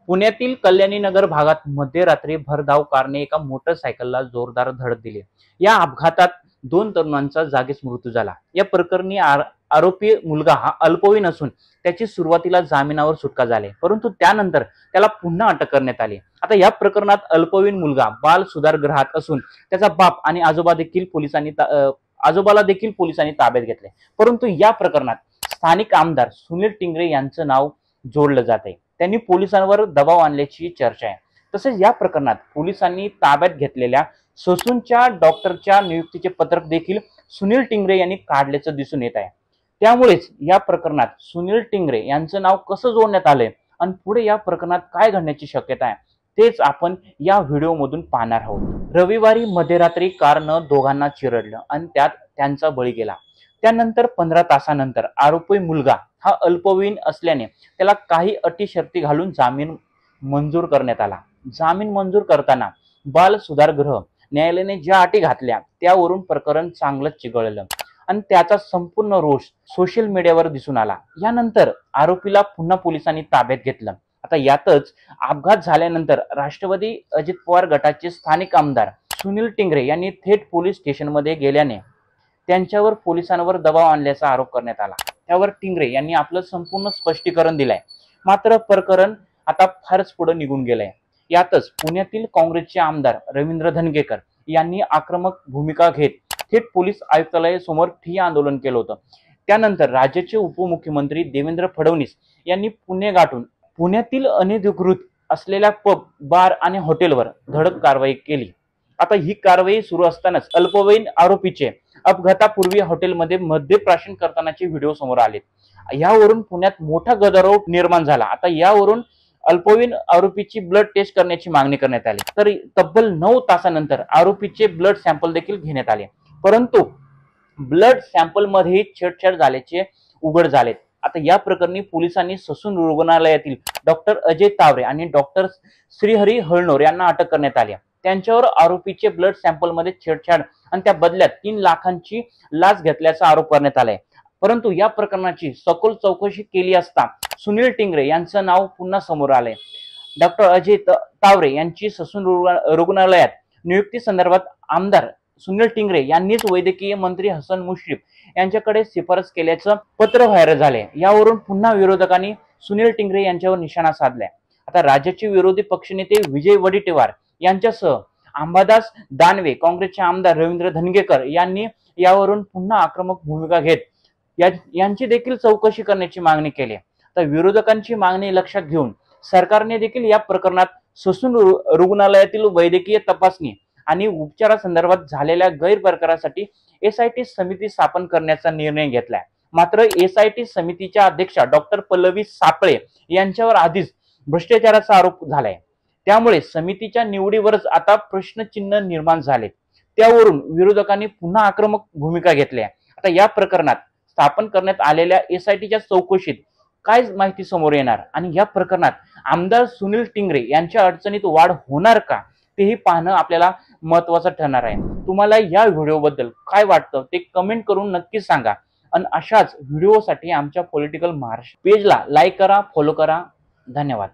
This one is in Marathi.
पुण्यातील कल्याणी नगर भागात मध्यरात्री भरधाव कारने एका मोटरसायकलला जोरदार धडक दिली। या अपघातात दोन तरुणांचा जागीच मृत्यू झाला। या प्रकरणी आरोपी मुलगा हा अल्पवयीन असून त्याची सुरुवातीला जामिनावर सुटका झाली, परंतु त्यानंतर त्याला पुन्हा अटक करण्यात आली। आता या प्रकरणात अल्पवयीन मुलगा बाल सुधारगृहात असून त्याचा बाप आणि आजोबाला देखील पोलिसांनी ताब्यात घेतले। परंतु या प्रकरणात स्थानिक आमदार सुनील टिंगरे यांचं नाव जोडलं जात आहे। त्यांनी पोलिसांवर दबाव आणल्याची चर्चा आहे। तसेच या प्रकरणात पोलिसांनी ताब्यात घेतलेल्या ससूनच्या डॉक्टरच्या नियुक्तीचे पत्रक देखील सुनील टिंगरे यांनी काढल्याचं दिसून येत आहे। त्यामुळेच या प्रकरणात सुनील टिंगरे यांचं नाव कसं जोडण्यात आलंय आणि पुढे या प्रकरणात काय घडण्याची शक्यता आहे तेच आपण या व्हिडिओमधून पाहणार आहोत। रविवारी मध्यरात्री कारनं दोघांना चिरडलं आणि त्यात त्यांचा बळी गेला। त्यानंतर 15 तासानंतर आरोपी मुलगा हा अल्पवयीन असल्याने त्याला काही अटी शर्ती घालून जामीन मंजूर करण्यात आला। जामीन मंजूर करताना बाल सुधारगृह न्यायालयाने ज्या अटी घातल्या त्यावरून प्रकरण चांगलंच चिघळलं आणि त्याचा संपूर्ण रोष सोशल मीडियावर दिसून आला। यानंतर आरोपीला पुन्हा पोलिसांनी ताब्यात घेतलं। आता यातच अपघात झाल्यानंतर राष्ट्रवादी अजित पवार गटाचे स्थानिक आमदार सुनील टिंगरे यांनी थेट पोलीस स्टेशनमध्ये गेल्याने त्यांच्यावर पोलिसांवर दबाव आणल्याचा आरोप करण्यात आला। त्यावर टिंगरे यांनी आपलं संपूर्ण स्पष्टीकरण दिलंय, मात्र प्रकरण आता फारच पुढे निघून गेलंय। यातच पुण्यातील काँग्रेसचे आमदार रवींद्र धनगेकर यांनी आक्रमक भूमिका घेत थेट पोलीस आयुक्तालयासमोर ठिय्या आंदोलन केलं होतं। त्यानंतर राज्याचे उपमुख्यमंत्री देवेंद्र फडणवीस यांनी पुणे गाठून पुण्यातील अनधिकृत असलेल्या पब, बार आणि हॉटेलवर धडक कारवाई केली। आता ही कारवाई सुरू असतानाच अल्पवयीन आरोपीचे अपघातापूर्वी हॉटेलमध्ये मद्यप्राशन करतानाचे व्हिडिओ समोर आले। यावरून पुण्यात मोठा गदारोळ निर्माण झाला। आता यावरून अल्पवयीन आरोपीची ब्लड टेस्ट करण्याची मागणी करण्यात आली, तर तब्बल 9 तासानंतर आरोपीचे ब्लड सॅम्पल देखील घेण्यात आले, परंतु ब्लड सॅम्पल मध्ये छेडछाड झाल्याचे उघड झाले। आता या प्रकरणी पोलिसांनी ससून रुग्णालयातील डॉक्टर अजय तावरे आणि डॉक्टर श्रीहरी हळनोर यांना अटक करण्यात आली। त्यांच्यावर आरोपीचे ब्लड सॅम्पल मध्ये छेडछाड आणि त्या बदल्यात 3 लाखांची लाच घेतल्याचा आरोप करण्यात आलाय। परंतु या प्रकरणाची सखोल चौकशी केली असता सुनील टिंगरे यांचं नाव पुन्हा समोर आलंय। डॉक्टर अजय तावरे यांची ससून रुग्णालयात नियुक्ती संदर्भात आमदार सुनील टिंगरे यांनीच वैद्यकीय मंत्री हसन मुश्रीफ यांच्याकडे शिफारस केल्याचं पत्र व्हायरल झाले। यावरून पुन्हा विरोधकांनी सुनील टिंगरे यांच्यावर निशाणा साधलाय। आता राज्याचे विरोधी पक्षनेते विजय वडेट्टीवार यांच्यासह अंबादास दानवे, काँग्रेसचे आमदार रवींद्र धनगेकर यांनी यावरून पुन्हा आक्रमक भूमिका घेत यांची देखील चौकशी करण्याची मागणी केली। तर विरोधकांची मागणी लक्षात घेऊन सरकारने देखील या प्रकरणात ससून रुग्णालयातील वैद्यकीय तपासणी आणि उपचारासंदर्भात झालेल्या गैरप्रकारासाठी एसआयटी समिती स्थापन करण्याचा निर्णय घेतलाय। मात्र एसआयटी समितीच्या अध्यक्षा डॉक्टर पल्लवी सापळे यांच्यावर आधीच भ्रष्टाचाराचा आरोप झालाय। त्यामुळे समितीच्या निवडीवरच आता प्रश्नचिन्ह निर्माण झाले। त्यावरून विरोधकांनी पुन्हा आक्रमक भूमिका घेतली आहे। आता या प्रकरणात स्थापन करण्यात आलेल्या एसआयटीच्या चौकशीत काय माहिती समोर येणार आणि या प्रकरणात आमदार सुनील टिंगरे यांच्या अडचणीत वाढ होणार का तेही पाहणं आपल्याला महत्त्वाचं ठरणार आहे। तुम्हाला या व्हिडिओबद्दल काय वाटतं ते कमेंट करून नक्की सांगा आणि अशाच व्हिडिओसाठी आमच्या पॉलिटिकल महाराष्ट्र पेजला लाईक करा, फॉलो करा। धन्यवाद।